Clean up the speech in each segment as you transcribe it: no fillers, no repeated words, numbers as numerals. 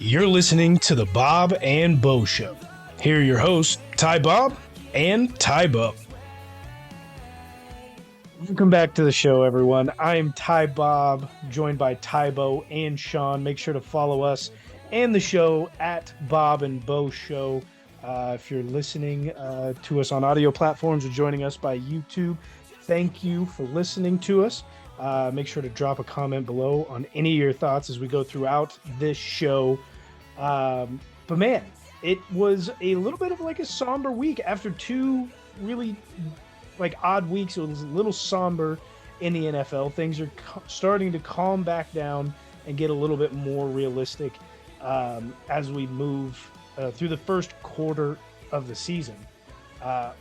You're listening to the Bob and Bo Show. Here are your hosts, Ty Bob and Ty Bo. Welcome back to the show, everyone. I am Ty Bob, joined by Ty Bo and Sean. Make sure to follow us and the show at Bob and Bo Show. If you're listening to us on audio platforms or joining us by YouTube, thank you for listening to us. Make sure to drop a comment below on any of your thoughts as we go throughout this show. But man, it was a little bit of like a somber week after two really like odd weeks. It was a little somber in the NFL. Things are starting to calm back down and get a little bit more realistic as we move through the first quarter of the season.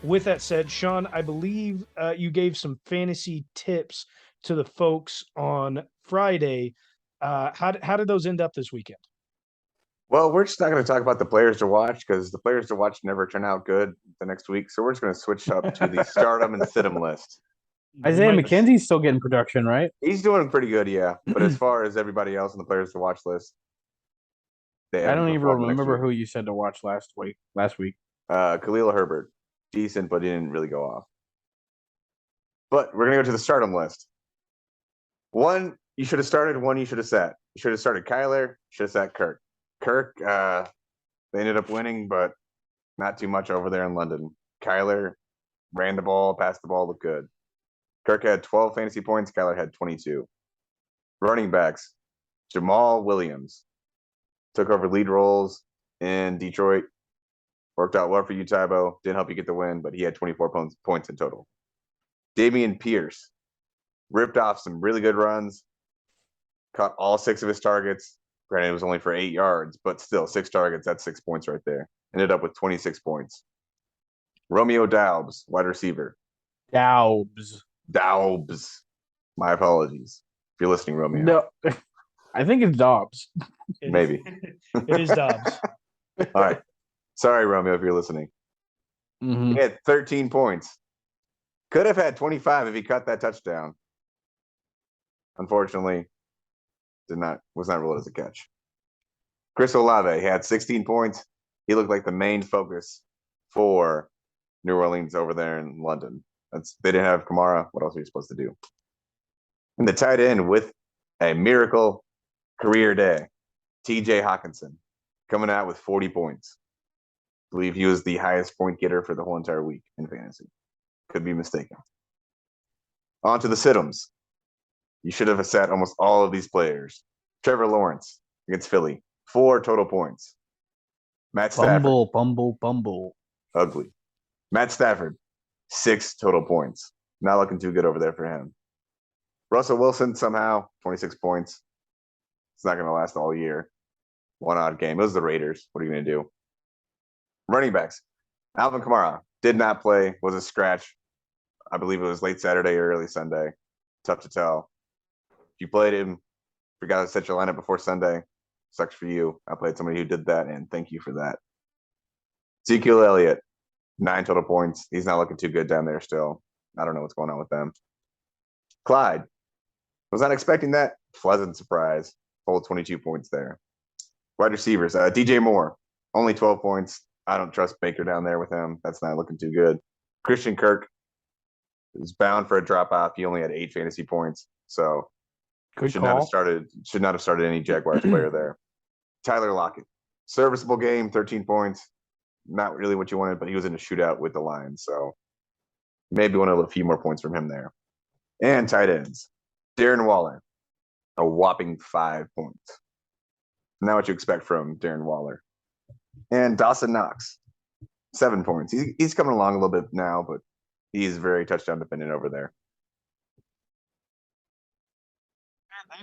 With that said, Sean, I believe you gave some fantasy tips to the folks on Friday. How did those end up this weekend? Well, we're just not going to talk about the players to watch because the players to watch never turn out good the next week. So we're just going to switch up to the stardom and sit-em list. Isaiah McKenzie's still getting production, right? He's doing pretty good, yeah. But as far as everybody else on the players to watch list, I don't even remember who you said to watch last week. Khalil Herbert, decent, but he didn't really go off. But we're going to go to the stardom list. One you should have started, one you should have sat. You should have started Kyler, should have sat Kirk. Kirk, they ended up winning, but not too much over there in London. Kyler ran the ball, passed the ball, looked good. Kirk had 12 fantasy points. Kyler had 22. Running backs, Jamal Williams took over lead roles in Detroit. Worked out well for you, Tybo. Didn't help you get the win, but he had 24 points in total. Dameon Pierce ripped off some really good runs. Caught all 6 of his targets. Granted, it was only for 8 yards, but still 6 targets. That's 6 points right there. Ended up with 26 points. Romeo Doubs, wide receiver. Doubs. My apologies. If you're listening, Romeo. No, I think it's Dobbs. Maybe. It is Dobbs. All right. Sorry, Romeo, if you're listening. Mm-hmm. He had 13 points. Could have had 25 if he cut that touchdown. Unfortunately, was not ruled as a catch. Chris Olave had 16 points. He looked like the main focus for New Orleans over there in London. They didn't have Kamara. What else are you supposed to do? And the tight end with a miracle career day, TJ Hawkinson, coming out with 40 points. I believe he was the highest point getter for the whole entire week in fantasy. Could be mistaken. On to the sit-ems. You should have sat almost all of these players. Trevor Lawrence against Philly, 4 total points. Matt Stafford. Bumble. Ugly. Matt Stafford, 6 total points. Not looking too good over there for him. Russell Wilson, somehow, 26 points. It's not going to last all year. One odd game. It was the Raiders. What are you going to do? Running backs. Alvin Kamara did not play, was a scratch. I believe it was late Saturday or early Sunday. Tough to tell. If you played him, forgot to set your lineup before Sunday, sucks for you. I played somebody who did that, and thank you for that. Ezekiel Elliott, 9 total points. He's not looking too good down there still. I don't know what's going on with them. Clyde, was not expecting that. Pleasant surprise. Full 22 points there. Wide receivers, DJ Moore, only 12 points. I don't trust Baker down there with him. That's not looking too good. Christian Kirk is bound for a drop-off. He only had 8 fantasy points, so should not have started any Jaguars player there. Tyler Lockett, serviceable game, 13 points. Not really what you wanted, but he was in a shootout with the Lions, so maybe wanted a few more points from him there. And tight ends, Darren Waller, a whopping 5 points. Not what you expect from Darren Waller. And Dawson Knox, 7 points. He's coming along a little bit now, but he's very touchdown dependent over there.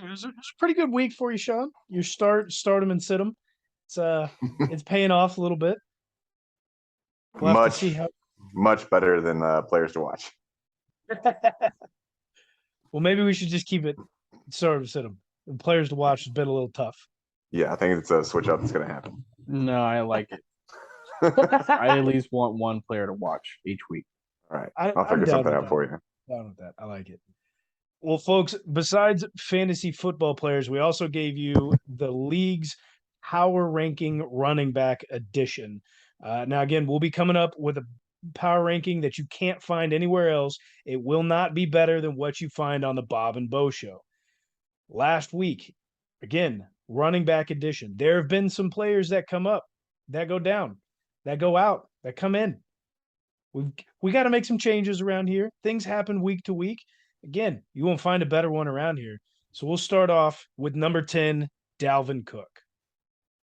It was a pretty good week for you, Sean. You start them and sit them. It's paying off a little bit. We'll have to see much better than players to watch. Well, maybe we should just keep it start them, sit them. And players to watch has been a little tough. Yeah, I think it's a switch up that's going to happen. No, I like it. I at least want one player to watch each week. All right. I'll figure something out for you. Down with that. I like it. Well, folks, besides fantasy football players, we also gave you the league's power ranking running back edition. Now, again, we'll be coming up with a power ranking that you can't find anywhere else. It will not be better than what you find on the Bob and Bo show. Last week, again, running back edition. There have been some players that come up, that go down, that go out, that come in. We got to make some changes around here. Things happen week to week. Again, you won't find a better one around here. So we'll start off with number 10, Dalvin Cook.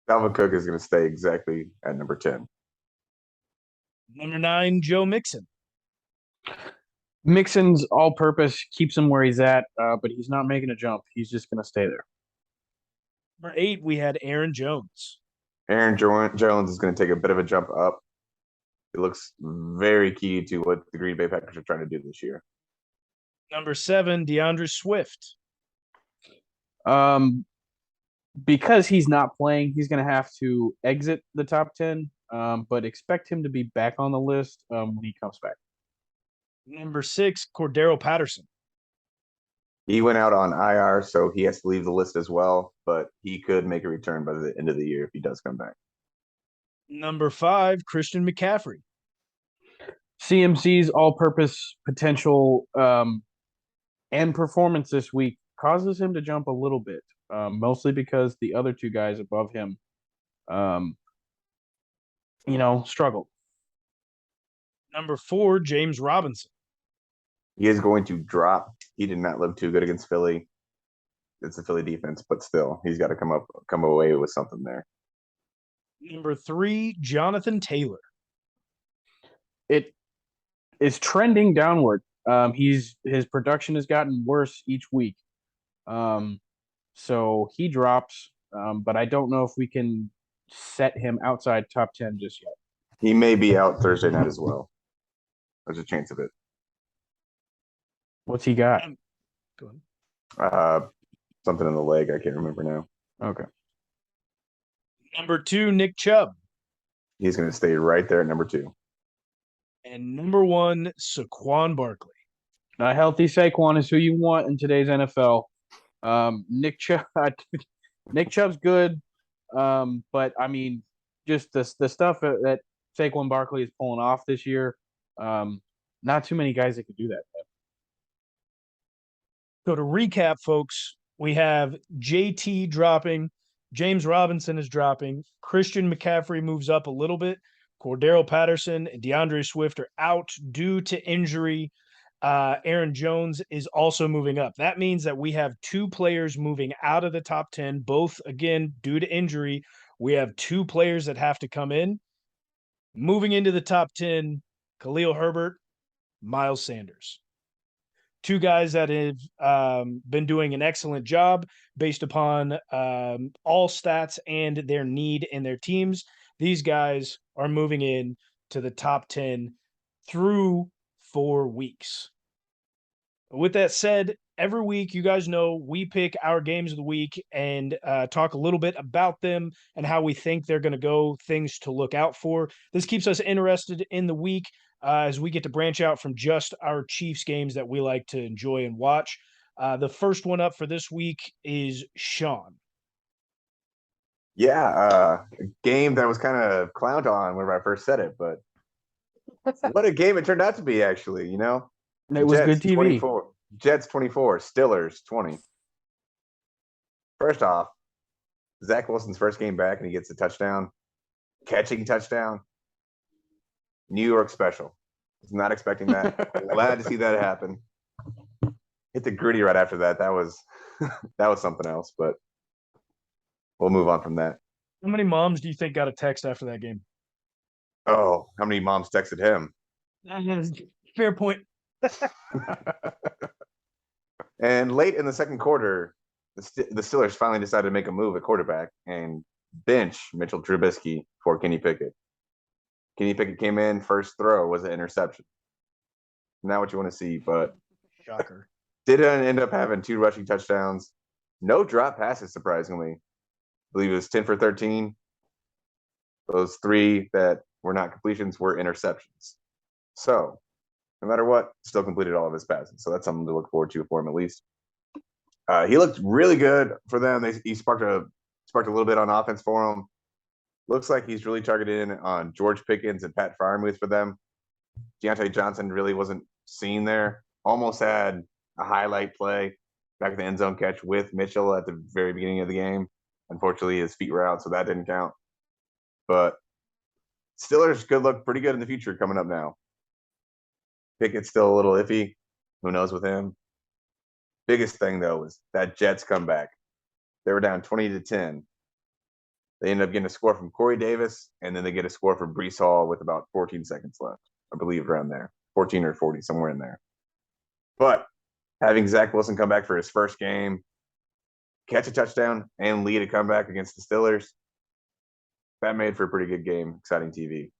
Dalvin Cook is going to stay exactly at number 10. Number 9, Joe Mixon. Mixon's all-purpose keeps him where he's at, but he's not making a jump. He's just going to stay there. Number 8, we had Aaron Jones. Aaron Jones is going to take a bit of a jump up. It looks very key to what the Green Bay Packers are trying to do this year. Number 7, DeAndre Swift. Because he's not playing, he's going to have to exit the top 10, but expect him to be back on the list when he comes back. Number 6, Cordero Patterson. He went out on IR, so he has to leave the list as well, but he could make a return by the end of the year if he does come back. Number 5, Christian McCaffrey. CMC's all-purpose potential and performance this week causes him to jump a little bit, mostly because the other two guys above him, struggled. Number 4, James Robinson. He is going to drop. He did not look too good against Philly. It's a Philly defense, but still, he's got to come away with something there. Number 3, Jonathan Taylor. It is trending downward. His production has gotten worse each week. So he drops, but I don't know if we can set him outside top 10 just yet. He may be out Thursday night as well. There's a chance of it. What's he got? Go ahead. Something in the leg. I can't remember now. Okay. Number 2, Nick Chubb. He's going to stay right there at number 2. And number 1, Saquon Barkley. A healthy Saquon is who you want in today's NFL. Nick Chubb's good, but I mean, just the stuff that Saquon Barkley is pulling off this year, not too many guys that could do that. So to recap, folks, we have JT dropping, James Robinson is dropping, Christian McCaffrey moves up a little bit, Cordero Patterson and DeAndre Swift are out due to injury. Aaron Jones is also moving up. That means that we have 2 players moving out of the top 10, both, again, due to injury. We have 2 players that have to come in. Moving into the top 10, Khalil Herbert, Miles Sanders. 2 guys that have been doing an excellent job based upon all stats and their need in their teams. These guys are moving in to the top 10 through 4 weeks. With that said, every week, you guys know, we pick our games of the week and talk a little bit about them and how we think they're going to go, things to look out for. This keeps us interested in the week as we get to branch out from just our Chiefs games that we like to enjoy and watch. The first one up for this week is Sean. Yeah, a game that was kind of clowned on whenever I first said it, but what a game it turned out to be, actually, you know? It was good TV. 24, Jets 24, Steelers 20. First off, Zach Wilson's first game back and he gets a touchdown, catching touchdown. New York special. Was not expecting that. Glad to see that happen. Hit the gritty right after that. That was something else, but we'll move on from that. How many moms do you think got a text after that game? Oh, how many moms texted him? Fair point. And late in the second quarter, the Steelers finally decided to make a move at quarterback and bench Mitchell Trubisky for Kenny Pickett. Kenny Pickett came in, first throw was an interception. Not what you want to see, but shocker. Did end up having 2 rushing touchdowns. No drop passes, surprisingly. I believe it was 10 for 13. Those 3 that were not completions were interceptions. So, no matter what, still completed all of his passes. So that's something to look forward to for him at least. He looked really good for them. He sparked sparked a little bit on offense for him. Looks like he's really targeted in on George Pickens and Pat Freiermuth for them. Deontay Johnson really wasn't seen there. Almost had a highlight play back at the end zone catch with Mitchell at the very beginning of the game. Unfortunately, his feet were out, so that didn't count. But Steelers could look pretty good in the future coming up now. Pickett's still a little iffy. Who knows with him? Biggest thing, though, was that Jets comeback. They were down 20-10. They ended up getting a score from Corey Davis, and then they get a score from Brees Hall with about 14 seconds left. I believe around there. 14 or 40, somewhere in there. But having Zach Wilson come back for his first game, catch a touchdown, and lead a comeback against the Steelers, that made for a pretty good game. Exciting TV.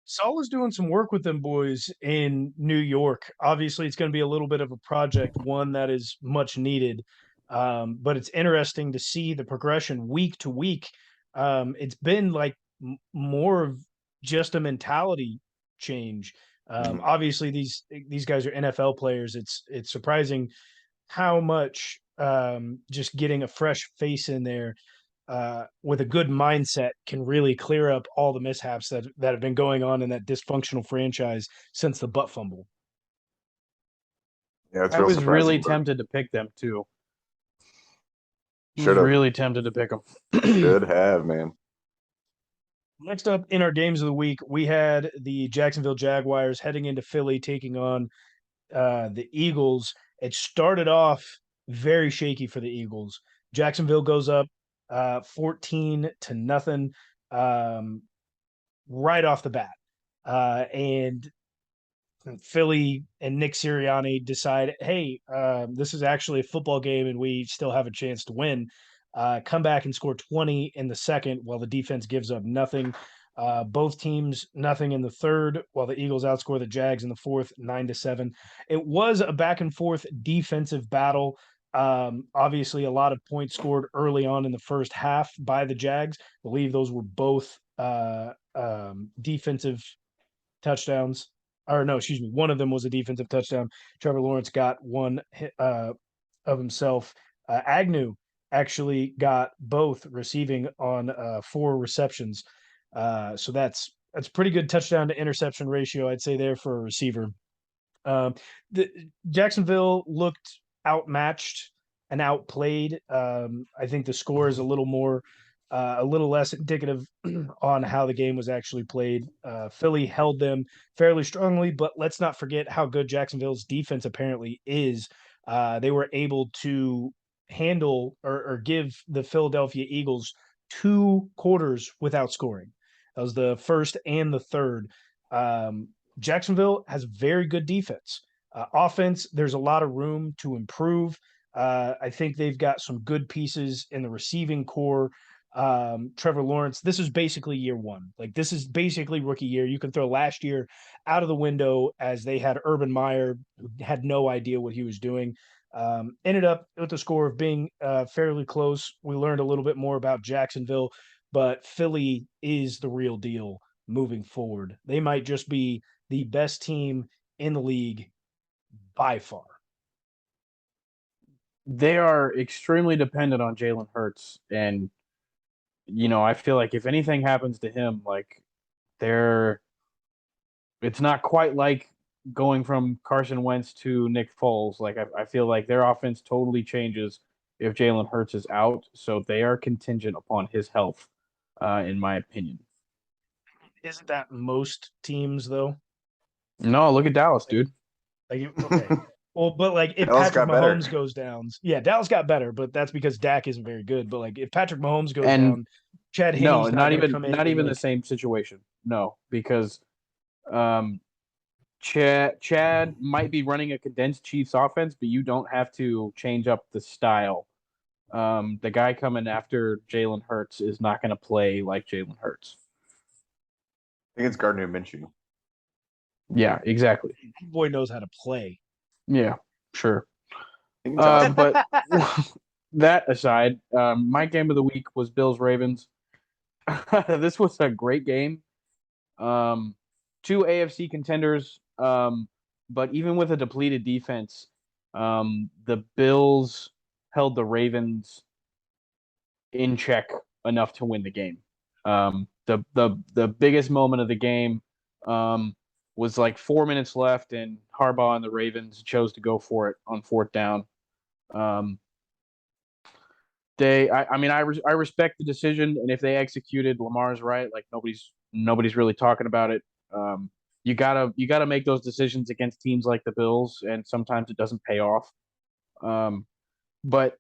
Saul is doing some work with them boys in New York. Obviously, it's going to be a little bit of a project, one that is much needed. But it's interesting to see the progression week to week. It's been like more of just a mentality change. Obviously, these guys are NFL players. It's surprising how much just getting a fresh face in there with a good mindset can really clear up all the mishaps that have been going on in that dysfunctional franchise since the butt fumble. Yeah, it's I real was really surprising, but tempted to pick them too. I was Should've. really tempted to pick them. should have, man. Next up in our games of the week, we had the Jacksonville Jaguars heading into Philly, taking on the Eagles. It started off very shaky for the Eagles. Jacksonville goes up 14-0 right off the bat. And Philly and Nick Sirianni decide, hey, this is actually a football game and we still have a chance to win. Come back and score 20 in the second while the defense gives up nothing. Both teams nothing in the third, while the Eagles outscore the Jags in the fourth 9-7. It was a back and forth defensive battle. Obviously, a lot of points scored early on in the first half by the Jags. I believe those were both defensive touchdowns. Or no, excuse me. One of them was a defensive touchdown. Trevor Lawrence got one of himself. Agnew actually got both receiving on 4 receptions. So that's pretty good touchdown to interception ratio, I'd say, there for a receiver. The Jacksonville looked outmatched and outplayed. I think the score is a little less indicative on how the game was actually played. Philly held them fairly strongly, but let's not forget how good Jacksonville's defense apparently is. They were able to handle or give the Philadelphia Eagles 2 quarters without scoring. That was the first and the third. Jacksonville has very good defense. Offense, there's a lot of room to improve. I think they've got some good pieces in the receiving core. Trevor Lawrence, this is basically year one. Like, this is basically rookie year. You can throw last year out of the window as they had Urban Meyer, who had no idea what he was doing. Ended up with the score of being fairly close. We learned a little bit more about Jacksonville, but Philly is the real deal moving forward. They might just be the best team in the league by far. They are extremely dependent on Jalen Hurts, and I feel like if anything happens to him, like it's not quite like going from Carson Wentz to Nick Foles. Like I feel like their offense totally changes if Jalen Hurts is out, so they are contingent upon his health, in my opinion. Isn't that most teams though? No, look at Dallas, dude. Like, okay. Well, but like if Dallas Patrick got better. Mahomes goes down, yeah, Dallas got better, but that's because Dak isn't very good. But like if Patrick Mahomes goes And down, Chad no, Henney's not not going to even come in not and even the like, same situation. No, because um Chad might be running a condensed Chiefs offense, but you don't have to change up the style. The guy coming after Jalen Hurts is not going to play like Jalen Hurts. I think it's Gardner Minshew. Yeah, exactly. boy knows how to play. Yeah, sure. He can toss it. But that aside, my game of the week was Bills Ravens. This was a great game. 2 AFC contenders, but even with a depleted defense, the Bills held the Ravens in check enough to win the game. The biggest moment of the game was like 4 minutes left, and Harbaugh and the Ravens chose to go for it on fourth down. Um, I respect the decision, and if they executed, Lamar's right. Like nobody's really talking about it. You gotta make those decisions against teams like the Bills, and sometimes it doesn't pay off. Um, but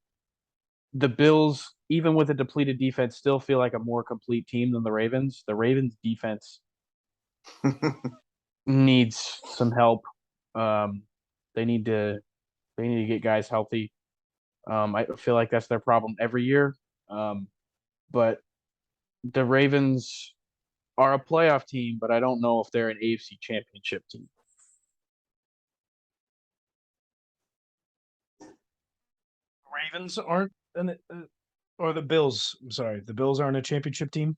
the Bills, even with a depleted defense, still feel like a more complete team than the Ravens. The Ravens defense needs some help. Um, they need to get guys healthy. I feel like that's their problem every year. But the Ravens are a playoff team, but I don't know if they're an AFC championship team. Ravens aren't or the Bills. I'm sorry, the Bills aren't a championship team.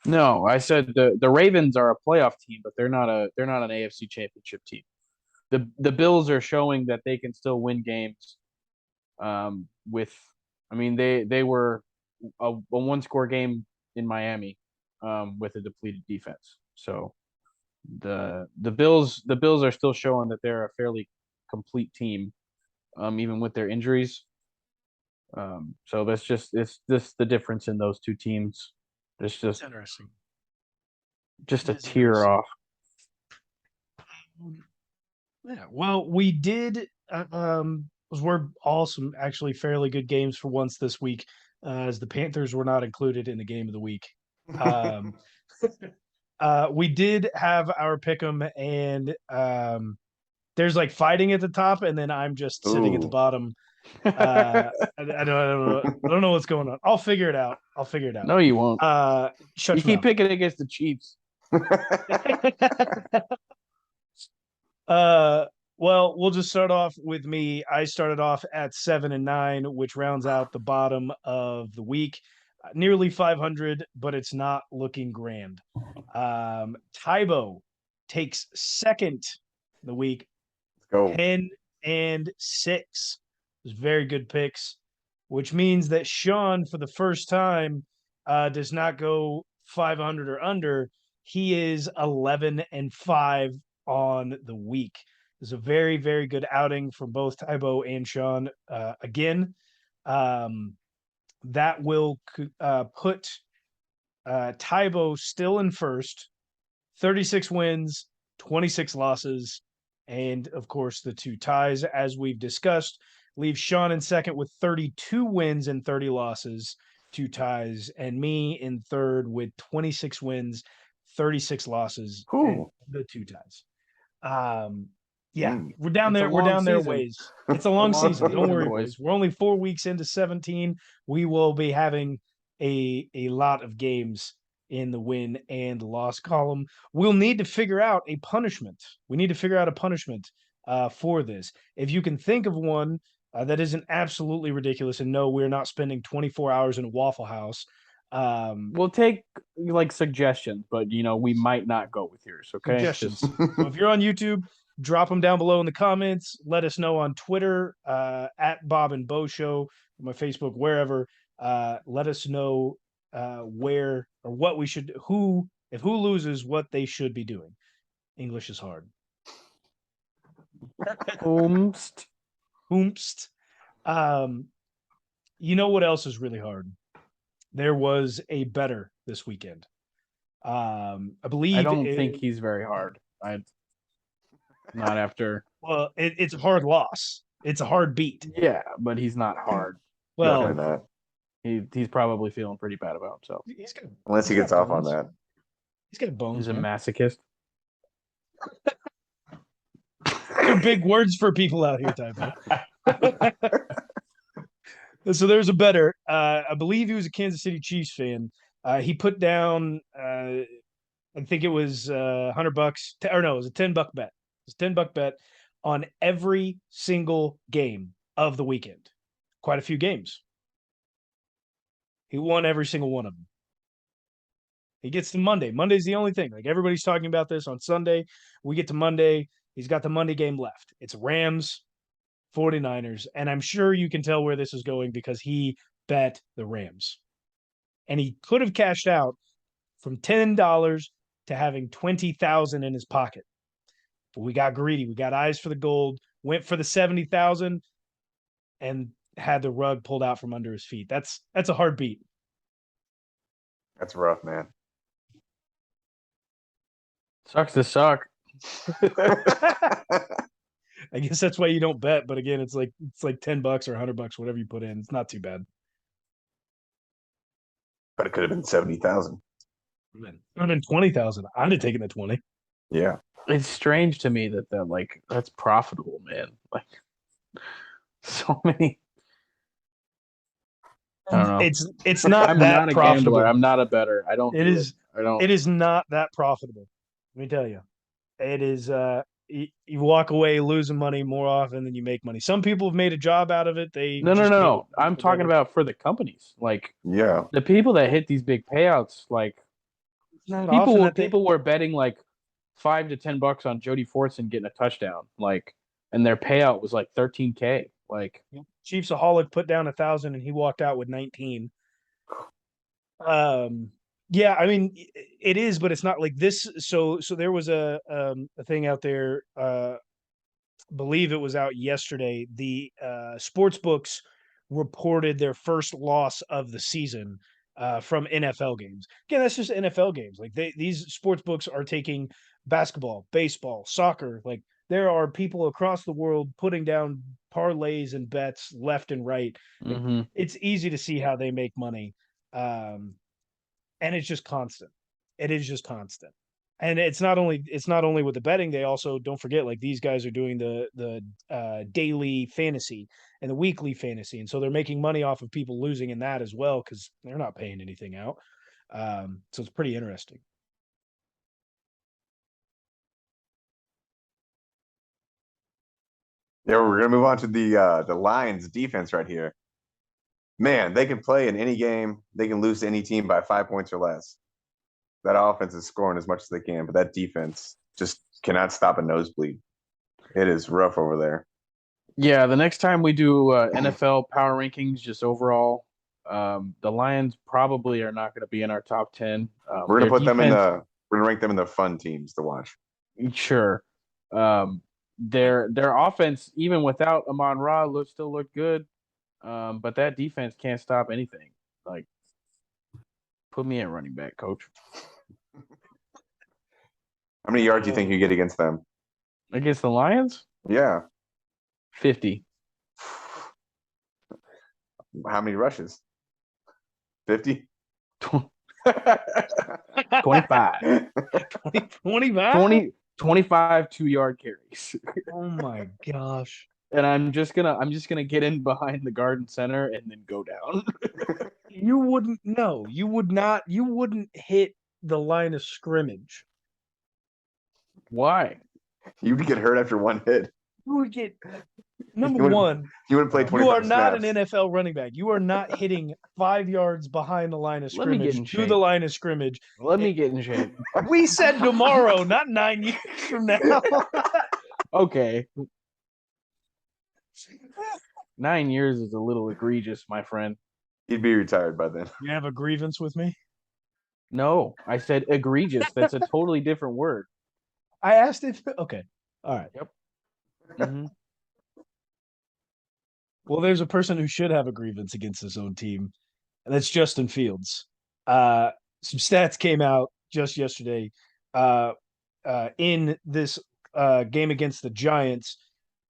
No, I said the Ravens are a playoff team, but they're not an AFC championship team. The Bills are showing that they can still win games. With I mean they were a one score game in Miami, with a depleted defense. So the Bills are still showing that they're a fairly complete team, even with their injuries. So it's just the difference in those two teams. It's It's interesting. just It a is tear interesting. off. Yeah. Well, we did. Those were all some actually fairly good games for once this week, as the Panthers were not included in the game of the week. Um, we did have our pick'em, and there's like fighting at the top, and then I'm just sitting at the Ooh. bottom. I don't know what's going on. I'll figure it out. No, you won't. Shut You your keep mouth. picking against the Chiefs. Uh, well, we'll just start off with me. I started off at 7-9, which rounds out the bottom of the week. Nearly 500, but it's not looking grand. Tybo takes second the week, Let's go. 10-6. It was very good picks, which means that Sean, for the first time, does not go 500 or under. He is 11-5 on the week. It's a very, very good outing from both Tybo and Sean. Again, that will put Tybo still in first, 36 wins, 26 losses, and of course the two ties, as we've discussed, leaves Sean in second with 32 wins and 30 losses, two ties, and me in third with 26 wins, 36 losses, and the two ties. Yeah, we're down It's a there. We're long down there season. ways. It's a long long season. Don't season, worry, boys. boys. We're only 4 weeks into 17. We will be having a lot of games in the win and loss column. We'll need to figure out a punishment. We need to figure out a punishment for this. If you can think of one that isn't absolutely ridiculous, and no, we're not spending 24 hours in a Waffle House. We'll take like suggestions, but we might not go with yours. Okay, Suggestions. So if you're on YouTube, drop them down below in the comments. Let us know on Twitter at Bob and Bo Show, my Facebook, wherever. Let us know where or what we should, if who loses, what they should be doing. English is hard. Oomst. Oomst. You know what else is really hard? There was a better this weekend. I believe I don't think he's very hard. Not after. Well, it's a hard loss. It's a hard beat. Yeah, but he's not hard. Well, Definitely not. He's probably feeling pretty bad about himself. Unless he gets off on that. He's got bones. He's a man. masochist. They're big words for people out here, Typo. So there's a better. I believe he was a Kansas City Chiefs fan. He put down, I think it was $100, or no, it was a $10 bet. It was a $10 bet on every single game of the weekend. Quite a few games. He won every single one of them. He gets to Monday. Monday's the only thing. Like everybody's talking about this on Sunday. We get to Monday. He's got the Monday game left. It's Rams, 49ers. And I'm sure you can tell where this is going because he bet the Rams. and he could have cashed out from $10 to having 20,000 in his pocket. But we got greedy. We got eyes for the gold, went for the 70,000 and had the rug pulled out from under his feet. That's a hard beat. That's rough, man. Sucks to suck. I guess that's why you don't bet. But again, it's like $10 or $100, whatever you put in. It's not too bad. But it could have been 70,000. 120,000. I'd have taken the 20. Yeah. It's strange to me that that's profitable, man. Like so many. I don't know. It's not I'm that not a profitable. gambler. I'm not a bettor. I don't. It is. I don't. It is not that profitable. Let me tell you, it is. You walk away losing money more often than you make money. Some people have made a job out of it. No. I'm talking about for the companies. Like Yeah. the people that hit these big payouts. Like people were betting like $5 to $10 on Jody Fortson getting a touchdown. Like, and their payout was like $13K. Like Chiefsaholic put down 1,000 and he walked out with 19. Yeah, I mean it is, but it's not like this. So there was a thing out there. Believe it was out yesterday. The sports books reported their first loss of the season from NFL games. Again, that's just NFL games. Like these sports books are taking basketball, baseball, soccer. Like there are people across the world putting down parlays and bets left and right. mm-hmm. It's easy to see how they make money. And it's just constant. It is just constant. And it's not only with the betting, they also don't forget like these guys are doing the daily fantasy and the weekly fantasy. And so they're making money off of people losing in that as well because they're not paying anything out. So it's pretty interesting. Yeah, we're gonna move on to the Lions defense right here. Man, they can play in any game. They can lose to any team by 5 points or less. That offense is scoring as much as they can, but that defense just cannot stop a nosebleed. It is rough over there. Yeah, the next time we do NFL power rankings, just overall, the Lions probably are not going to be in our top 10. We're gonna put them in the. We're gonna rank them in the fun teams to watch. Sure. Their offense, even without Amon Ra, still look good. But that defense can't stop anything. Like, put me at running back, coach. How many yards do you think you get against them? Against the Lions? Yeah. 50. How many rushes? 50? 25. 25 2-yard carries. Oh my gosh. And I'm just gonna get in behind the garden center and then go down. You wouldn't hit the line of scrimmage. Why? You would get hurt after one hit. You would get number one. You wouldn't play 25 You are not snaps. an NFL running back. You are not hitting 5 yards behind the line of Let me get scrimmage in to shape. the line of scrimmage. Let me get in shape. We said tomorrow, not 9 years from now. Okay. 9 years is a little egregious, my friend. He'd be retired by then. You have a grievance with me? No, I said egregious. That's a totally different word. I asked if okay. All right. Yep. Mm-hmm. Well, there's a person who should have a grievance against his own team, and that's Justin Fields. Some stats came out just yesterday in this game against the Giants.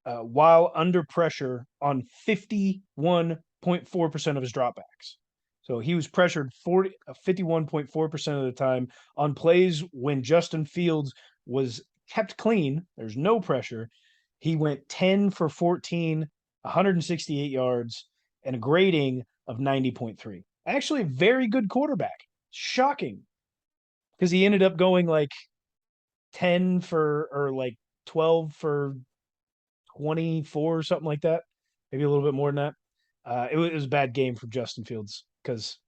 While under pressure on 51.4% of his dropbacks. So he was pressured 51.4% of the time on plays when Justin Fields was kept clean. There's no pressure. He went 10 for 14, 168 yards, and a grading of 90.3. Actually, a very good quarterback. Shocking. Because he ended up going like 10 for, or like 12 for 24 or something like that, maybe a little bit more than that. It was a bad game from Justin Fields because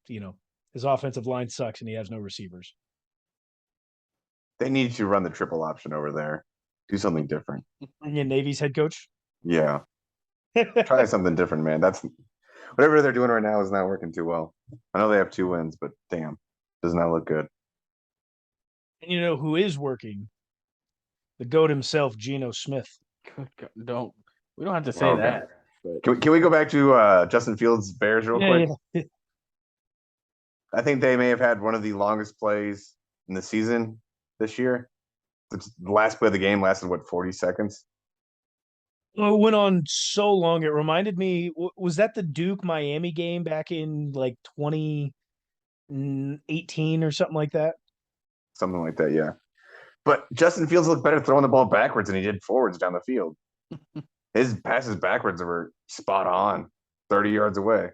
his offensive line sucks and he has no receivers. They need to run the triple option over there. Do something different. And Navy's head coach. Yeah, try something different, man. Whatever they're doing right now is not working too well. I know they have 2 wins, but damn, does not look good. And you know who is working? The GOAT himself, Gino Smith. We don't have to say Okay. that. But Can we go back to Justin Fields Bears real quick? Yeah. I think they may have had one of the longest plays in the season this year. The last play of the game lasted 40 seconds? Well, it went on so long. It reminded me, was that the Duke Miami game back in like 2018 or something like that? Something like that, yeah. But Justin Fields looked better throwing the ball backwards than he did forwards down the field. His passes backwards were spot on, 30 yards away.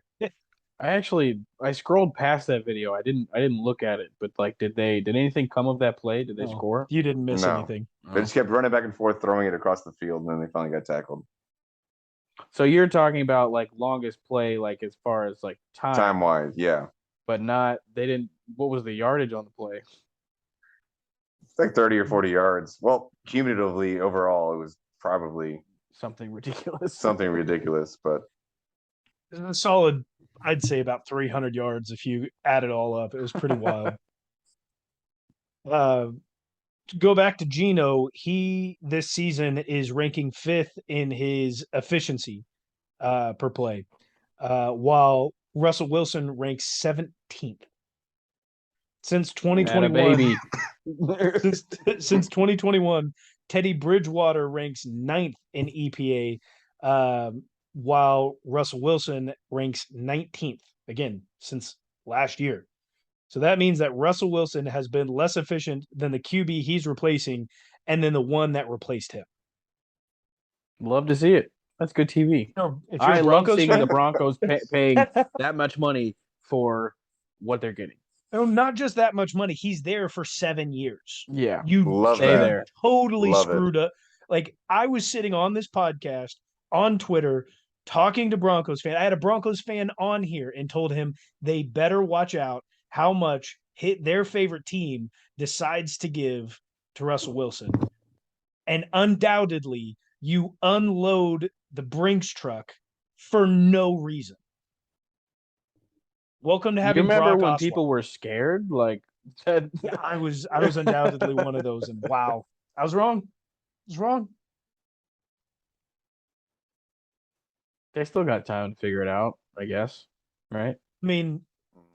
I scrolled past that video. I didn't look at it, but like, did anything come of that play? Did they score? You didn't miss No. anything. They just kept running back and forth, throwing it across the field, and then they finally got tackled. So you're talking about like longest play, like as far as like Time wise, yeah. But not they didn't. What was the yardage on the play? It's like 30 or 40 yards. Well, cumulatively overall, it was probably Something ridiculous. But A solid, I'd say about 300 yards if you add it all up. It was pretty wild. To go back to Gino, he this season is ranking 5th in his efficiency per play, while Russell Wilson ranks 17th. Since 2021, since 2021, Teddy Bridgewater ranks 9th in EPA, while Russell Wilson ranks 19th, again, since last year. So that means that Russell Wilson has been less efficient than the QB he's replacing and then the one that replaced him. Love to see it. That's good TV. I love seeing the Broncos paying that much money for what they're getting. No, not just that much money. He's there for 7 years. Yeah. You love stay that. there. Totally Love screwed up. Like, I was sitting on this podcast on Twitter talking to Broncos fan. I had a Broncos fan on here and told him they better watch out how much their favorite team decides to give to Russell Wilson. And undoubtedly, you unload the Brinks truck for no reason. Welcome to having. You remember Brock when Osweiler. people were scared? Like, Yeah, I was undoubtedly one of those, and wow, I was wrong. I was wrong. They still got time to figure it out, I guess. Right? I mean,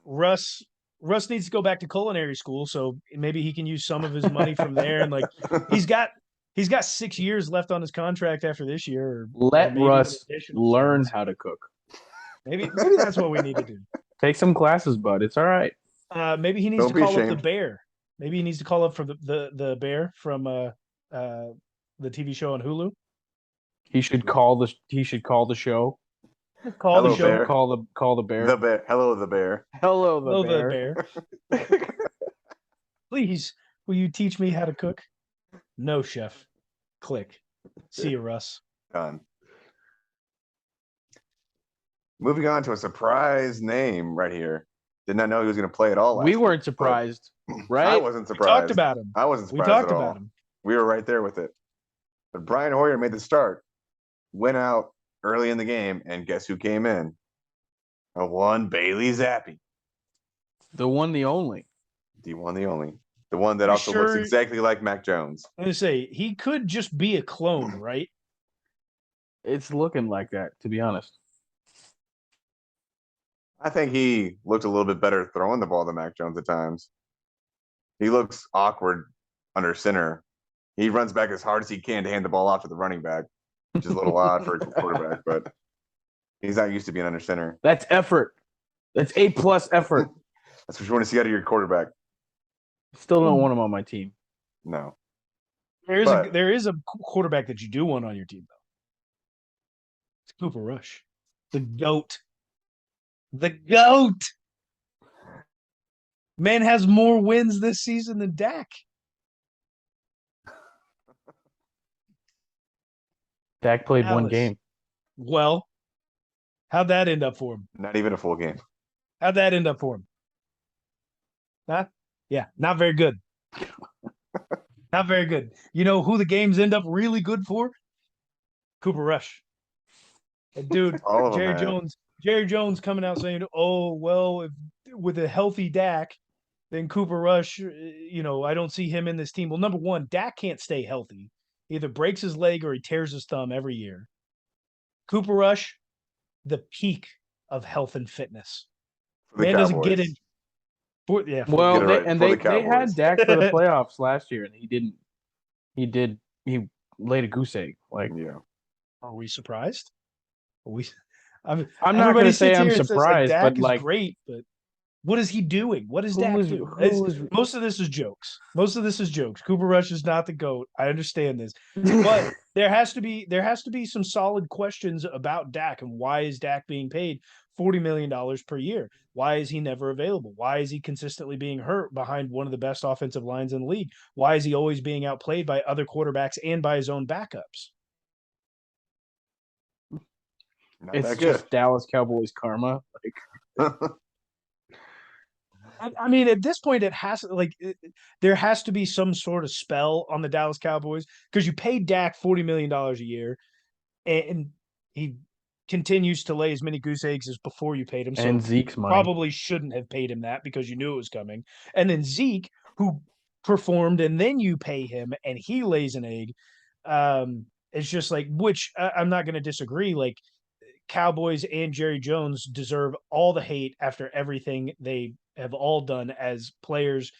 Russ needs to go back to culinary school, so maybe he can use some of his money from there. And like, he's got 6 years left on his contract after this year. Let Russ learn how to cook. Maybe that's what we need to do. Take some classes, bud. It's all right. Maybe he needs to call up the Bear. Maybe he needs to call up for the Bear from the TV show on Hulu. He should call the show. Call the show. Bear. Call the Bear. The Bear. Hello, the Bear. Hello, the Bear. Please, will you teach me how to cook? No, chef. Click. See you, Russ. Done. Moving on to a surprise name right here. Did not know he was going to play at all. We weren't surprised, right? I wasn't surprised. We talked about him. I wasn't surprised. We talked at all. about him. We were right there with it. But Brian Hoyer made the start, went out early in the game, and guess who came in? A one Bailey Zappi. The one, the only. The one, the only. The one that also looks exactly like Mac Jones. I'm going to say, he could just be a clone, right? It's looking like that, to be honest. I think he looked a little bit better throwing the ball than Mac Jones at times. He looks awkward under center. He runs back as hard as he can to hand the ball off to the running back, which is a little odd for a quarterback, but he's not used to being under center. That's effort. That's A+ effort. That's what you want to see out of your quarterback. Still don't want him on my team. No. There is a quarterback that you do want on your team, though. It's Cooper Rush. The GOAT. The GOAT. Man has more wins this season than Dak. Dak played one game. Well, how'd that end up for him? Not even a full game. How'd that end up for him? Not very good. Not very good. You know who the games end up really good for? Cooper Rush. Dude, Jerry Jones coming out saying, "Oh well, with a healthy Dak, then Cooper Rush, I don't see him in this team." Well, number one, Dak can't stay healthy. He either breaks his leg or he tears his thumb every year. Cooper Rush, the peak of health and fitness. For the Man doesn't get in. Cowboys. Well, Get it they right. For the they had Cowboys. Dak for the playoffs last year, and he didn't. He laid a goose egg. Like, Yeah. Are we surprised? Are we? I'm not Everybody gonna say sits I'm here and says like surprised, but Dak is like, great, but what is he doing? What is Dak who's doing? who's Most of this is jokes. Most of this is jokes. Cooper Rush is not the GOAT. I understand this. But there has to be some solid questions about Dak and why is Dak being paid $40 million per year? Why is he never available? Why is he consistently being hurt behind one of the best offensive lines in the league? Why is he always being outplayed by other quarterbacks and by his own backups? Not it's that good. just Dallas Cowboys karma. Like, I mean, at this point, there has to be some sort of spell on the Dallas Cowboys because you paid Dak $40 million a year, and he continues to lay as many goose eggs as before you paid him. So and Zeke's you money. probably shouldn't have paid him that because you knew it was coming. And then Zeke, who performed, and then you pay him, and he lays an egg. It's just like, which I'm not going to disagree. Like Cowboys and Jerry Jones deserve all the hate after everything they have all done as players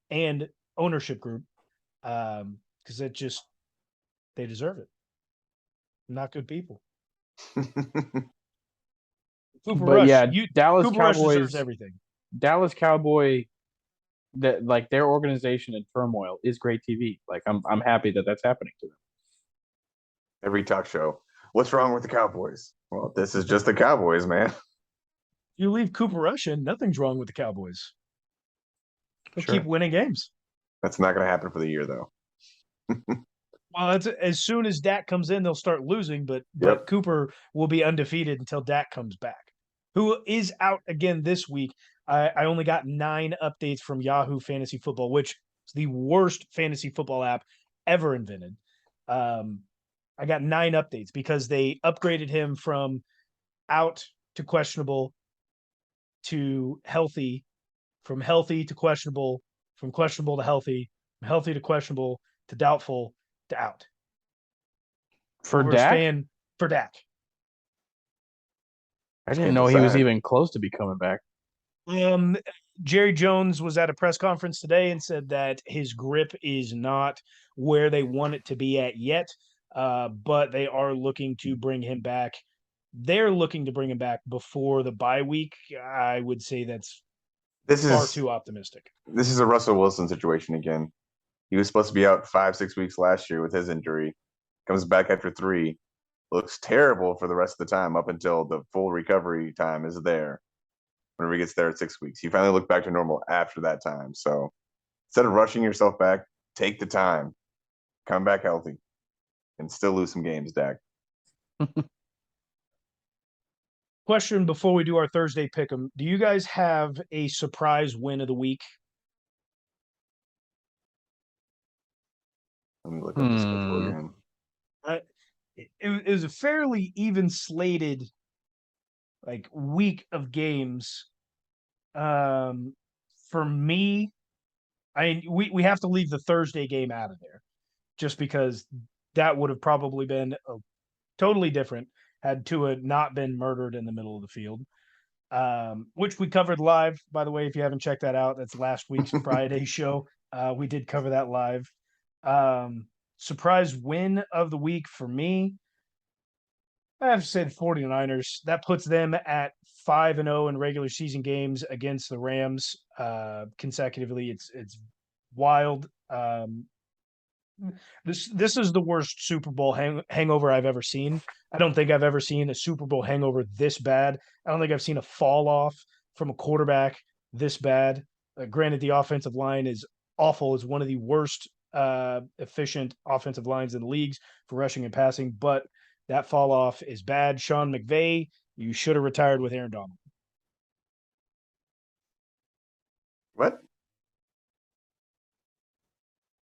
and ownership group, because they deserve it. Not good people. Cooper But Rush, yeah, Dallas Cooper Rush deserves Cowboys, everything. Dallas Cowboy, that like their organization in turmoil is great TV. Like I'm happy that that's happening to them. Every talk show. What's wrong with the Cowboys? Well, this is just the Cowboys, man. You leave Cooper Rush in, nothing's wrong with the Cowboys. They Sure. keep winning games. That's not going to happen for the year, though. Well, that's as soon as Dak comes in, they'll start losing, but Yep. Cooper will be undefeated until Dak comes back, who is out again this week. I only got 9 updates from Yahoo Fantasy Football, which is the worst fantasy football app ever invented. I got 9 updates because they upgraded him from out to questionable to healthy, from healthy to questionable, from questionable to healthy, from healthy to questionable to doubtful to out. For Over a Dak, span for Dak. I didn't Can't know he was decide. even close to be coming back. Jerry Jones was at a press conference today and said that his grip is not where they want it to be at yet, but they are looking to bring him back. They're looking to bring him back before the bye week. I would say that's This far is too optimistic. this is a Russell Wilson situation again. He was supposed to be out 5-6 weeks last year with his injury. Comes back after 3. Looks terrible for the rest of the time up until the full recovery time is there. Whenever he gets there at 6 weeks, he finally looked back to normal after that time. So instead of rushing yourself back, take the time, come back healthy, and still lose some games, Dak. Question before we do our Thursday pick'em: do you guys have a surprise win of the week? Let me look up the schedule again. It was a fairly even slated like week of games. For me, we have to leave the Thursday game out of there just because that would have probably been totally different had Tua not been murdered in the middle of the field. Which we covered live, by the way. If you haven't checked that out, that's last week's Friday show. We did cover that live. Surprise win of the week for me, I have to say the 49ers. That puts them at 5-0 in regular season games against the Rams consecutively. It's wild. This is the worst Super Bowl hangover I've ever seen. I don't think I've ever seen a Super Bowl hangover this bad. I don't think I've seen a fall off from a quarterback this bad. Granted, the offensive line is awful. It's one of the worst efficient offensive lines in the leagues for rushing and passing, but that fall off is bad. Sean McVay, you should have retired with Aaron Donald. What?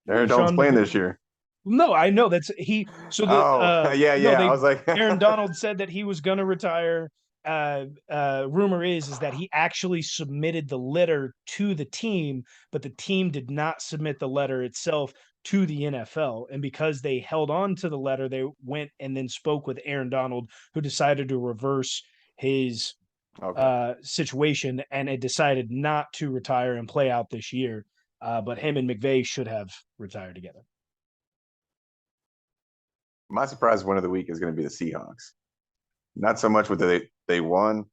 Aaron Donald's playing this year. No, I know that's he. So yeah. no, I was like, Aaron Donald said that he was going to retire rumor is that he actually submitted the letter to the team, but the team did not submit the letter itself to the NFL. And because they held on to the letter, they went and then spoke with Aaron Donald, who decided to reverse his situation, and it decided not to retire and play out this year. But him and McVay should have retired together. My surprise win of the week is going to be the Seahawks. Not so much with they won,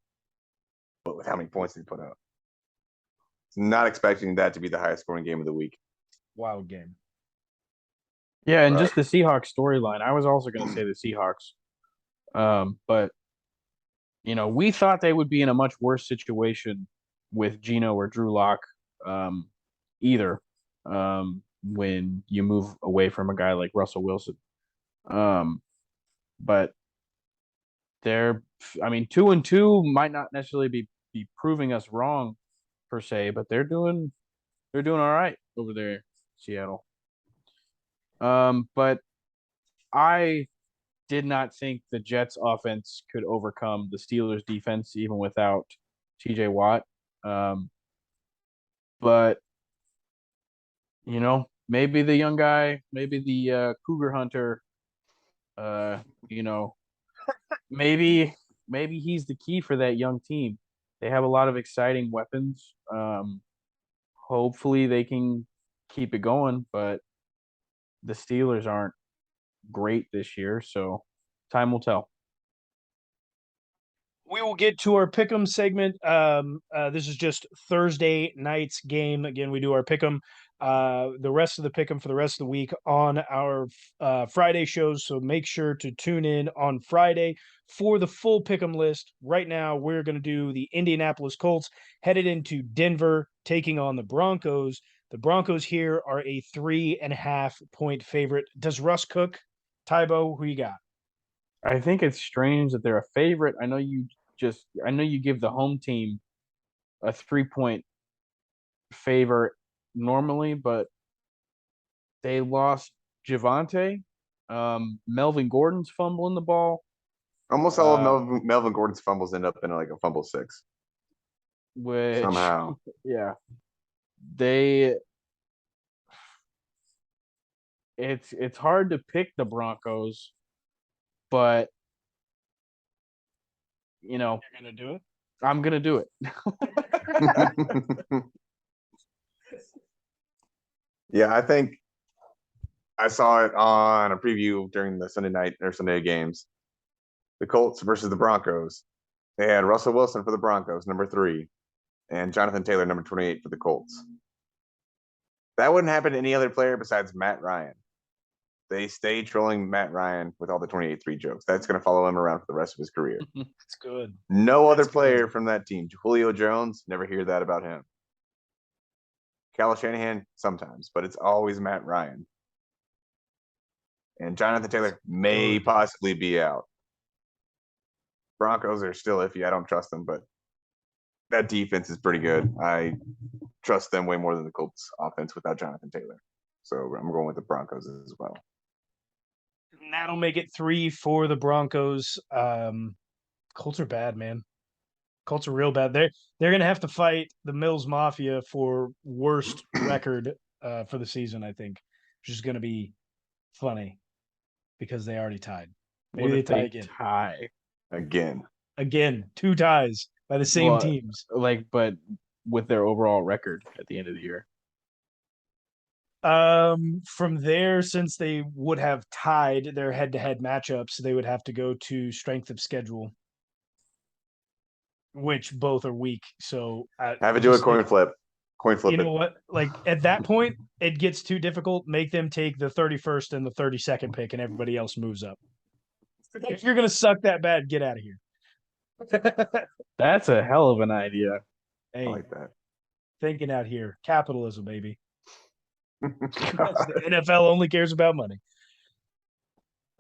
but with how many points they put up. Not expecting that to be the highest scoring game of the week. Wild game. Yeah, and just the Seahawks storyline. I was also going to say the Seahawks. But we thought they would be in a much worse situation with Gino or Drew Lock, either, when you move away from a guy like Russell Wilson. But they're, 2-2 might not necessarily be proving us wrong per se, but they're doing all right over there, Seattle. But I did not think the Jets offense could overcome the Steelers defense even without TJ Watt. But maybe the young guy, maybe the Cougar Hunter, maybe he's the key for that young team. They have a lot of exciting weapons. Hopefully they can keep it going, but the Steelers aren't great this year, so time will tell. We will get to our pick'em segment. This is just Thursday night's game. Again, we do our pick'em. The rest of the pick'em for the rest of the week on our Friday shows. So make sure to tune in on Friday for the full pick'em list. Right now, we're going to do the Indianapolis Colts headed into Denver, taking on the Broncos. The Broncos here are a 3.5 point favorite. Does Russ cook? Tybo, who you got? I think it's strange that they're a favorite. I know you give the home team a 3-point favor normally, but they lost Javonte. Melvin Gordon's fumbling the ball. Almost all of Melvin Gordon's fumbles end up in like a fumble 6. Which somehow, yeah, it's hard to pick the Broncos, but you're gonna do it. I'm gonna do it. Yeah, I think I saw it on a preview during the Sunday night or Sunday games. The Colts versus the Broncos. They had Russell Wilson for the Broncos, number 3, and Jonathan Taylor, number 28 for the Colts. That wouldn't happen to any other player besides Matt Ryan. They stay trolling Matt Ryan with all the 28-3 jokes. That's going to follow him around for the rest of his career. That's good. No other player from that team. Julio Jones, never hear that about him. Kyle Shanahan, sometimes, but it's always Matt Ryan. And Jonathan Taylor may possibly be out. Broncos are still iffy. I don't trust them, but that defense is pretty good. I trust them way more than the Colts offense without Jonathan Taylor. So I'm going with the Broncos as well. And that'll make it 3 for the Broncos. Colts are bad, man. Colts are real bad. They're going to have to fight the Mills Mafia for worst record for the season, I think, which is going to be funny because they already tied. Maybe they tie again. Again, 2 ties by the same teams. But with their overall record at the end of the year. From there, since they would have tied their head-to-head matchups, they would have to go to strength of schedule, which both are weak. So have it do a coin flip. Coin flip. You know what? Like at that point, it gets too difficult. Make them take the 31st and the 32nd pick, and everybody else moves up. If you're gonna suck that bad, get out of here. That's a hell of an idea. Hey, I like that. Thinking out here, capitalism, baby. The NFL only cares about money.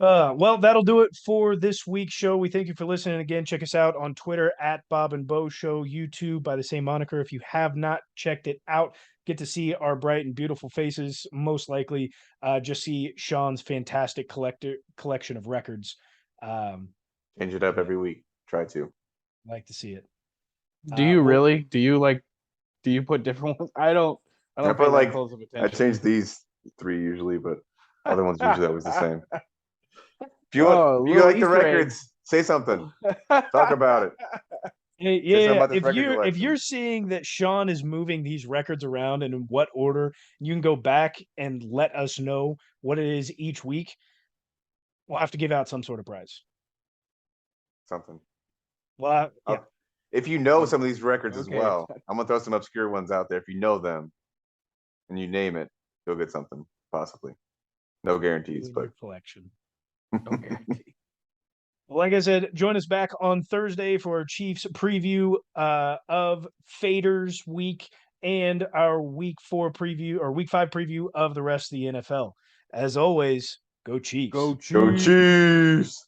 Well, that'll do it for this week's show. We thank you for listening again. Check us out on Twitter at Bob and Bo Show, YouTube by the same moniker. If you have not checked it out, get to see our bright and beautiful faces. Most likely, just see Sean's fantastic collection of records. Change it up every week. Try to. I like to see it. Do you Well, really? Do you put different ones? I don't I pay put that like close of I attention. change these 3 usually, but other ones usually always the same. Oh, If you little like the Easter records, eggs. say something. Talk about it. hey, Say something yeah. about this If record you're collection. seeing that Sean is moving these records around and in what order, you can go back and let us know what it is each week. We'll have to give out some sort of prize. Something. Well, yeah. If you know some of these records as Okay. well, I'm gonna throw some obscure ones out there. If you know them and you name it, you'll get something, possibly. No guarantees, In but your collection. No guarantee. Like I said, join us back on Thursday for our Chiefs preview of Faders week and our week 4 preview or week 5 preview of the rest of the NFL. As always, go Chiefs. Go go Chiefs. Chiefs.